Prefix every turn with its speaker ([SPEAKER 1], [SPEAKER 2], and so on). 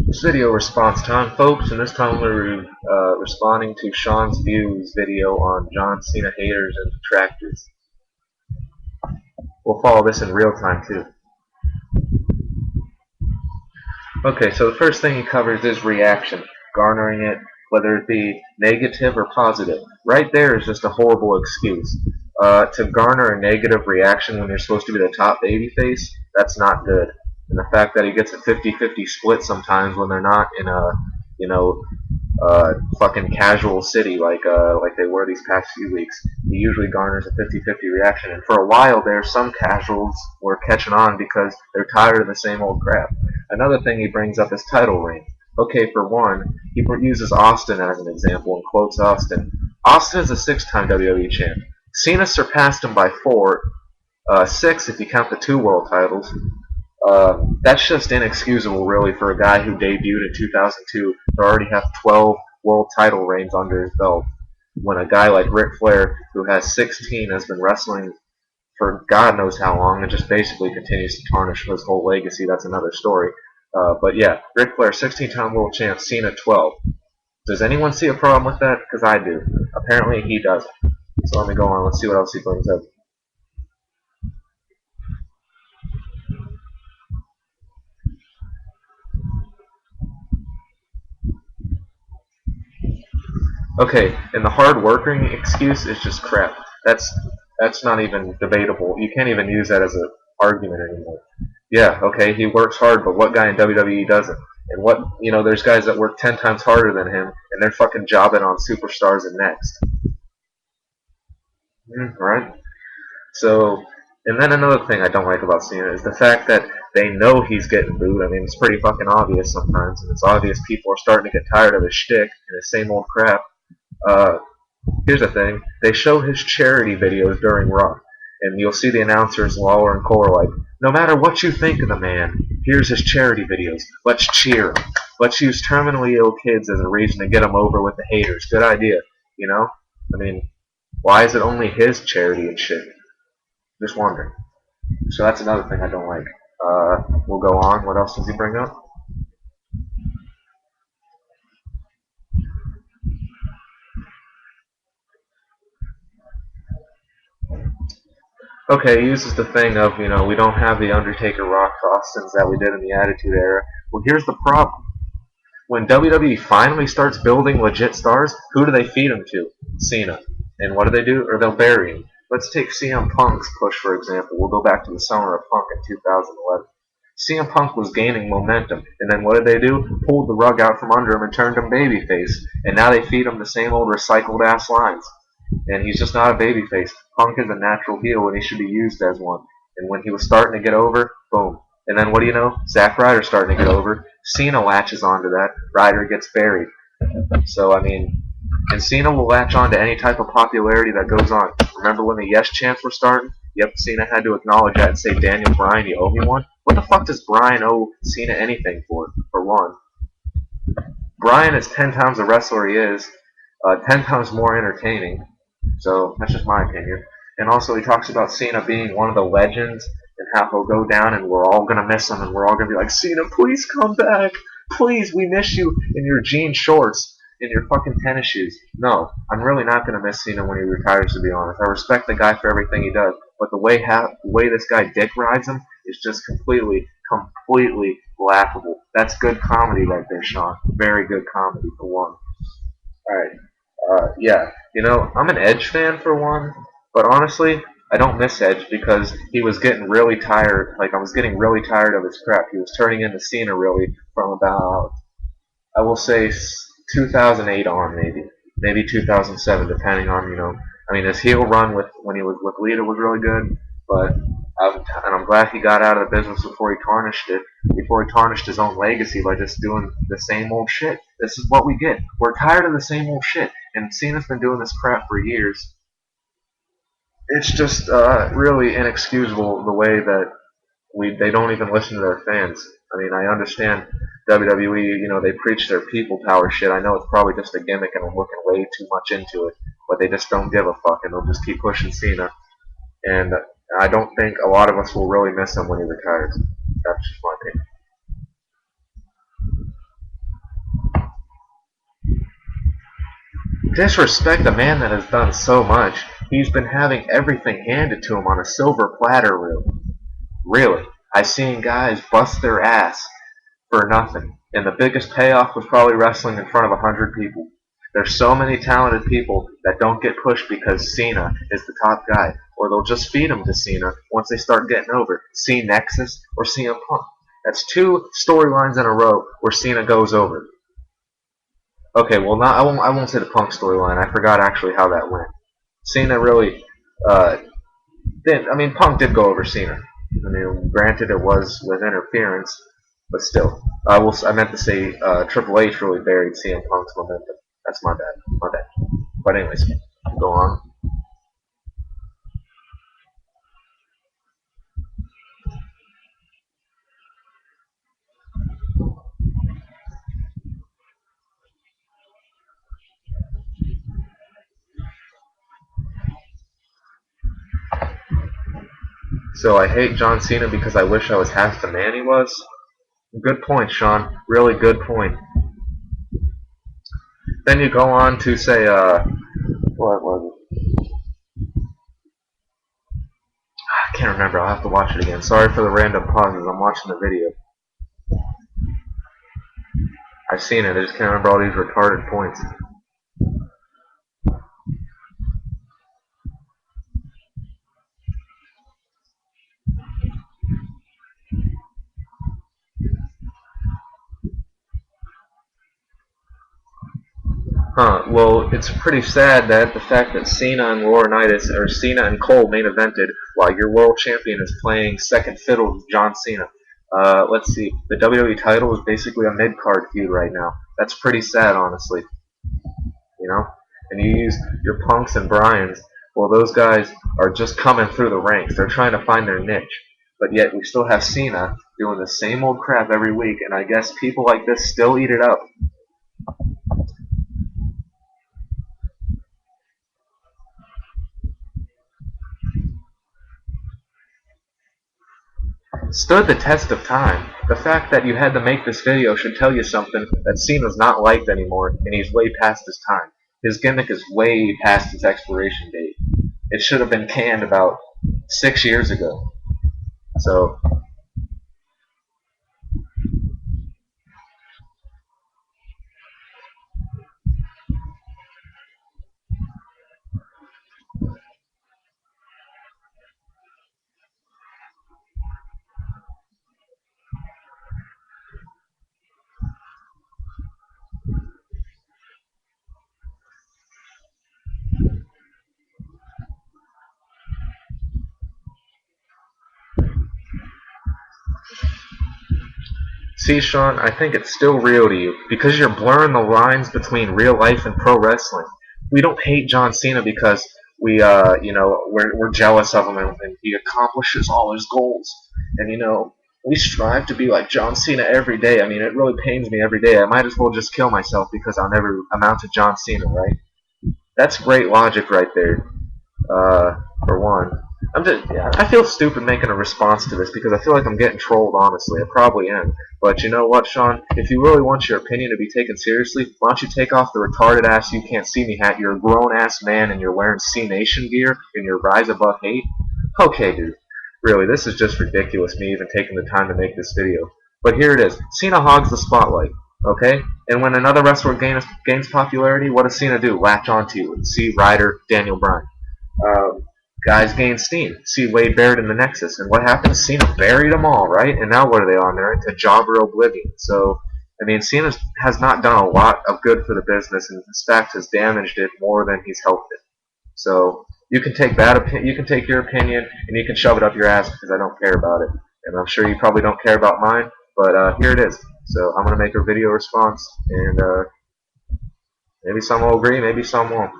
[SPEAKER 1] This video response time, folks, and this time we're responding to Sean's Views video on John Cena haters and detractors. We'll follow this in real time too. Okay, so the first thing he covers is reaction, garnering it, whether it be negative or positive. Right there is just a horrible excuse. To garner a negative reaction when you're supposed to be the top babyface, that's not good. And the fact that he gets a 50-50 split sometimes when they're not in a, you know, fucking casual city like they were these past few weeks. He usually garners a 50-50 reaction, and for a while there, some casuals were catching on because they're tired of the same old crap. Another thing he brings up is title reign. Okay, for one, he uses Austin as an example and quotes Austin. Austin is a six-time WWE champ. Cena surpassed him by six if you count the two world titles. That's just inexcusable, really, for a guy who debuted in 2002 to already have 12 world title reigns under his belt. When a guy like Ric Flair, who has 16, has been wrestling for God knows how long and just basically continues to tarnish his whole legacy, that's another story. But yeah, Ric Flair, 16-time world champ, Cena 12. Does anyone see a problem with that? Because I do. Apparently he doesn't. So let me go on. Let's see what else he brings up. Okay, and the hard working excuse is just crap. That's not even debatable. You can't even use that as an argument anymore. Yeah, okay, he works hard, but what guy in WWE doesn't? And there's guys that work 10 times harder than him, and they're fucking jobbing on superstars and next. Right? So, and then another thing I don't like about Cena is the fact that they know he's getting booed. I mean, it's pretty fucking obvious sometimes, and it's obvious people are starting to get tired of his shtick and his same old crap. Uh, Here's the thing: they show his charity videos during Raw, and you'll see the announcers Lawler and Cole are like, "No matter what you think of the man, here's his charity videos. Let's cheer him. Let's use terminally ill kids as a reason to get him over with the haters. Good idea, you know? I mean, why is it only his charity and shit? Just wondering." So that's another thing I don't like. We'll go on. What else does he bring up? Okay, he uses the thing of, we don't have the Undertaker Rock Austins that we did in the Attitude Era. Well, here's the problem. When WWE finally starts building legit stars, who do they feed them to? Cena. And what do? Or they'll bury him. Let's take CM Punk's push, for example. We'll go back to the summer of Punk in 2011. CM Punk was gaining momentum, and then what did they do? Pulled the rug out from under him and turned him babyface. And now they feed him the same old recycled ass lines. And he's just not a babyface. Punk is a natural heel, and he should be used as one. And when he was starting to get over, boom. And then what do you know? Zack Ryder's starting to get over. Cena latches onto that. Ryder gets buried. So, I mean, and Cena will latch on to any type of popularity that goes on. Remember when the Yes chants were starting? Yep, Cena had to acknowledge that and say, Daniel Bryan, you owe me one. What the fuck does Bryan owe Cena anything for one? Bryan is 10 times the wrestler he is, 10 times more entertaining. So that's just my opinion. And also he talks about Cena being one of the legends and how he'll go down and we're all going to miss him and we're all going to be like, Cena, please come back. Please, we miss you in your jean shorts, in your fucking tennis shoes. No, I'm really not going to miss Cena when he retires, to be honest. I respect the guy for everything he does, but the way this guy dick rides him is just completely laughable. That's good comedy right there, Sean. Very good comedy for one. Alright. Yeah, I'm an Edge fan for one, but honestly, I don't miss Edge because he was getting really tired. Like, I was getting really tired of his crap. He was turning into Cena, really, from about, I will say, 2008 on, maybe 2007, depending on, I mean, his heel run when he was with Lita was really good, but I'm glad he got out of the business before he tarnished his own legacy by just doing the same old shit. This is what we get. We're tired of the same old shit, and Cena's been doing this crap for years. It's just really inexcusable the way that they don't even listen to their fans. I mean, I understand WWE, they preach their people power shit. I know it's probably just a gimmick and I'm looking way too much into it, but they just don't give a fuck and they'll just keep pushing Cena. And I don't think a lot of us will really miss him when he retires. That's just my opinion. Disrespect a man that has done so much. He's been having everything handed to him on a silver platter, really. I've seen guys bust their ass for nothing. And the biggest payoff was probably wrestling in front of 100 people. There's so many talented people that don't get pushed because Cena is the top guy. Or they'll just feed him to Cena once they start getting over. See Nexus or CM Punk. That's two storylines in a row where Cena goes over. Okay, well, I won't say the Punk storyline. I forgot actually how that went. Cena really didn't. I mean, Punk did go over Cena. I mean, granted, it was with interference, but still. I meant to say Triple H really buried CM Punk's momentum. That's my bad. My bad. But anyways, go on. So I hate John Cena because I wish I was half the man he was. Good point, Sean. Really good point. Then you go on to say, what was it? I can't remember. I'll have to watch it again. Sorry for the random pauses. I'm watching the video. I've seen it. I just can't remember all these retarded points. Huh. Well, it's pretty sad that the fact that Cena and Laurinaitis, or Cena and Cole main evented while your world champion is playing second fiddle to John Cena. Let's see. The WWE title is basically a mid-card feud right now. That's pretty sad, honestly. You know? And you use your Punks and Bryans. Well, those guys are just coming through the ranks. They're trying to find their niche. But yet we still have Cena doing the same old crap every week, and I guess people like this still eat it up. Stood the test of time. The fact that you had to make this video should tell you something, that Cena's not liked anymore, and he's way past his time. His gimmick is way past its expiration date. It should have been canned about 6 years ago. So, see, Sean, I think it's still real to you, because you're blurring the lines between real life and pro wrestling. We don't hate John Cena because we're jealous of him and he accomplishes all his goals. And, we strive to be like John Cena every day. I mean, it really pains me every day. I might as well just kill myself because I'll never amount to John Cena, right? That's great logic right there, for one. I feel stupid making a response to this because I feel like I'm getting trolled, honestly. I probably am. But you know what, Sean? If you really want your opinion to be taken seriously, why don't you take off the retarded ass You Can't See Me hat? You're a grown ass man and you're wearing C Nation gear and you're Rise Above Hate? Okay, dude. Really, this is just ridiculous, me even taking the time to make this video. But here it is. Cena hogs the spotlight, okay? And when another wrestler gains popularity, what does Cena do? Latch onto you. See Ryder, Daniel Bryan. Guys gain steam. See Wade Barrett in the Nexus. And what happened? Cena buried them all, right? And now what are they on? They're into jobber oblivion. So, I mean, Cena has not done a lot of good for the business, and in fact has damaged it more than he's helped it. So, you can take you can take your opinion, and you can shove it up your ass because I don't care about it. And I'm sure you probably don't care about mine, but here it is. So, I'm going to make a video response, and maybe some will agree, maybe some won't.